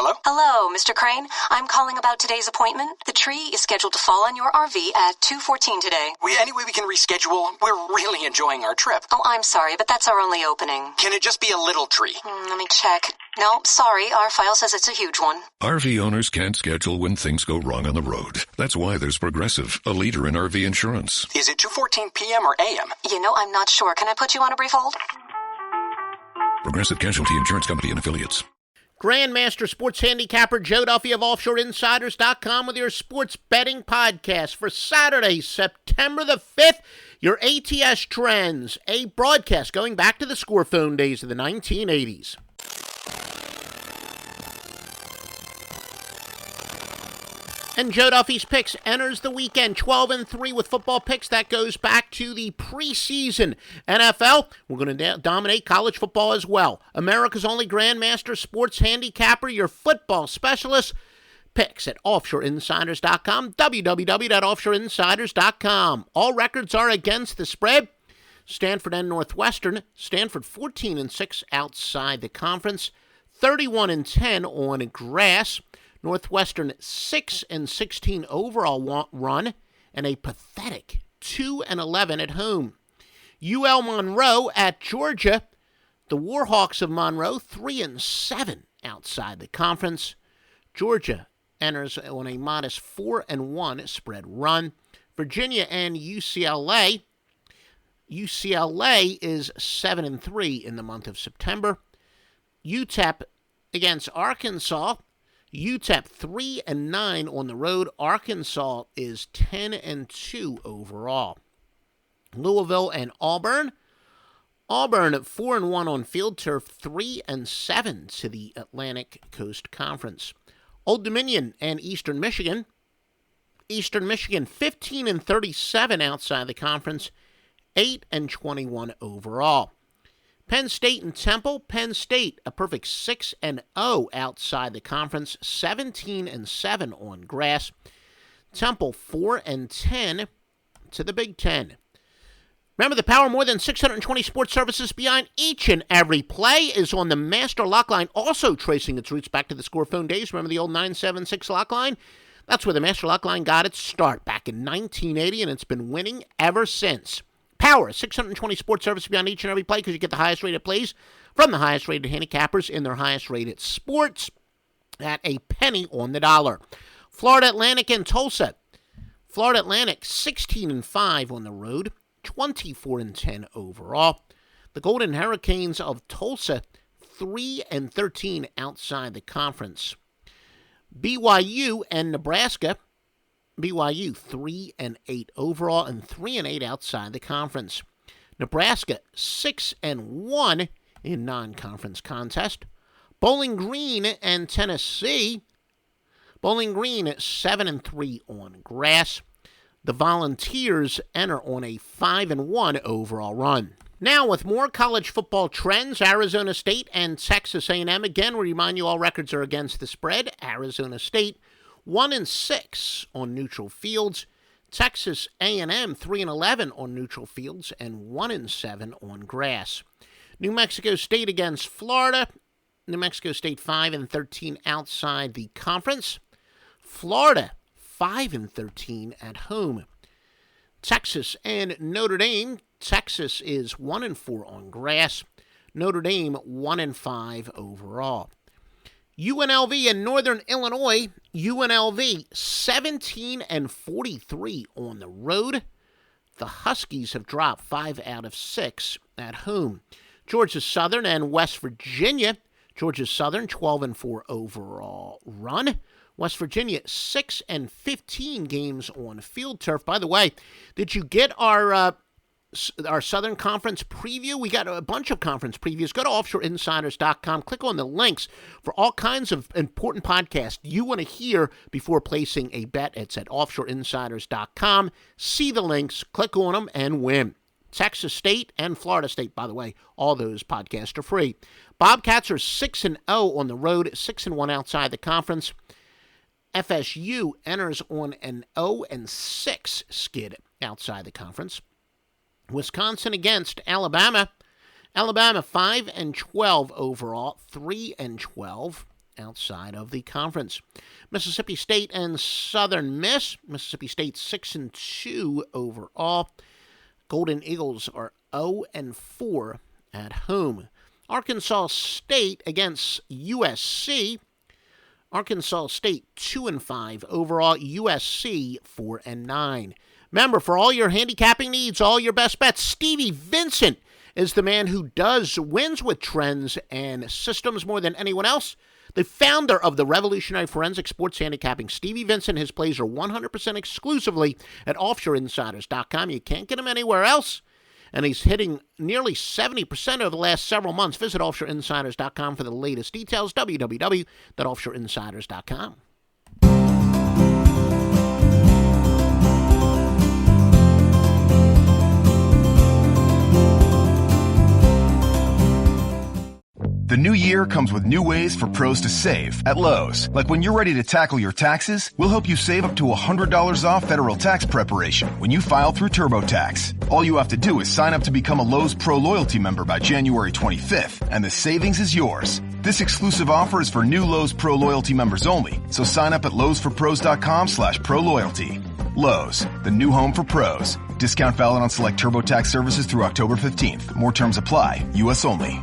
Hello? Hello, Mr. Crane. I'm calling about today's appointment. The tree is scheduled to fall on your RV at 2:14 today. Any way we can reschedule? We're really enjoying our trip. Oh, I'm sorry, but that's our only opening. Can it just be a little tree? Let me check. No, sorry, our file says it's a huge one. RV owners can't schedule when things go wrong on the road. That's why there's Progressive, a leader in RV insurance. Is it 2:14 p.m. or a.m.? I'm not sure. Can I put you on a brief hold? Progressive Casualty Insurance Company and Affiliates. Grandmaster Sports Handicapper Joe Duffy of OffshoreInsiders.com with your sports betting podcast for Saturday, September the 5th. Your ATS Trends, a broadcast going back to the score phone days of the 1980s. And Joe Duffy's Picks enters the weekend 12-3 with football picks. That goes back to the preseason NFL. We're going to dominate college football as well. America's only Grandmaster Sports Handicapper, your football specialist. Picks at OffshoreInsiders.com, www.offshoreinsiders.com. All records are against the spread. Stanford and Northwestern. Stanford 14-6 outside the conference, 31-10 on grass. Northwestern 6-16 overall run, and a pathetic 2-11 at home. UL Monroe at Georgia. The Warhawks of Monroe 3-7 outside the conference. Georgia enters on a modest 4-1 spread run. Virginia and UCLA. UCLA is 7-3 in the month of September. UTEP against Arkansas. UTEP 3-9 on the road. Arkansas is 10-2 overall. Louisville and Auburn. Auburn 4-1 on field turf, 3-7 to the Atlantic Coast Conference. Old Dominion and Eastern Michigan. Eastern Michigan 15-37 outside the conference, 8-21 overall. Penn State and Temple. Penn State, a perfect 6-0 outside the conference, 17-7 on grass. Temple 4-10 to the Big Ten. Remember, the power more than 620 sports services behind each and every play is on the Master Lock Line, also tracing its roots back to the score phone days. Remember the old 976 Lock Line? That's where the Master Lock Line got its start back in 1980, and it's been winning ever since. Power, 620 sports service beyond each and every play because you get the highest rated plays from the highest rated handicappers in their highest rated sports at a penny on the dollar. Florida Atlantic and Tulsa. Florida Atlantic 16-5 on the road, 24-10 overall. The Golden Hurricanes of Tulsa 3-13 outside the conference. BYU and Nebraska. BYU 3-8 overall and 3-8 outside the conference. Nebraska 6-1 in non-conference contest. Bowling Green and Tennessee. Bowling Green 7-3 on grass. The Volunteers enter on a 5-1 overall run. Now with more college football trends, Arizona State and Texas A&M. Again, we remind you all records are against the spread. Arizona State 1-6 on neutral fields. Texas A&M 3-11 on neutral fields and 1-7 on grass. New Mexico State against Florida. New Mexico State 5-13 outside the conference. Florida 5-13 at home. Texas and Notre Dame. Texas is 1-4 on grass. Notre Dame 1-5 overall. UNLV and Northern Illinois. UNLV 17-43 on the road. The Huskies have dropped 5 out of 6 at home. Georgia Southern and West Virginia. Georgia Southern 12-4 overall run. West Virginia 6-15 games on field turf. By the way, did you get our Southern Conference preview? We got a bunch of conference previews. Go to OffshoreInsiders.com. Click on the links for all kinds of important podcasts you want to hear before placing a bet. It's at OffshoreInsiders.com. See the links, click on them, and win. Texas State and Florida State, by the way, all those podcasts are free. Bobcats are 6-0 on the road, 6-1 outside the conference. FSU enters on an 0-6 skid outside the conference. Wisconsin against Alabama. Alabama 5-12 overall, 3-12 outside of the conference. Mississippi State and Southern Miss. Mississippi State 6-2 overall. Golden Eagles are 0-4 at home. Arkansas State against USC. Arkansas State 2-5 overall. USC 4-9. Remember, for all your handicapping needs, all your best bets, Stevie Vincent is the man who wins with trends and systems more than anyone else. The founder of the revolutionary forensic sports handicapping, Stevie Vincent, his plays are 100% exclusively at offshoreinsiders.com. You can't get him anywhere else. And he's hitting nearly 70% over the last several months. Visit offshoreinsiders.com for the latest details, www.offshoreinsiders.com. The new year comes with new ways for pros to save at Lowe's. Like when you're ready to tackle your taxes, we'll help you save up to $100 off federal tax preparation when you file through TurboTax. All you have to do is sign up to become a Lowe's Pro Loyalty member by January 25th, and the savings is yours. This exclusive offer is for new Lowe's Pro Loyalty members only, so sign up at lowesforpros.com/proloyalty. Lowe's, the new home for pros. Discount valid on select TurboTax services through October 15th. More terms apply. U.S. only.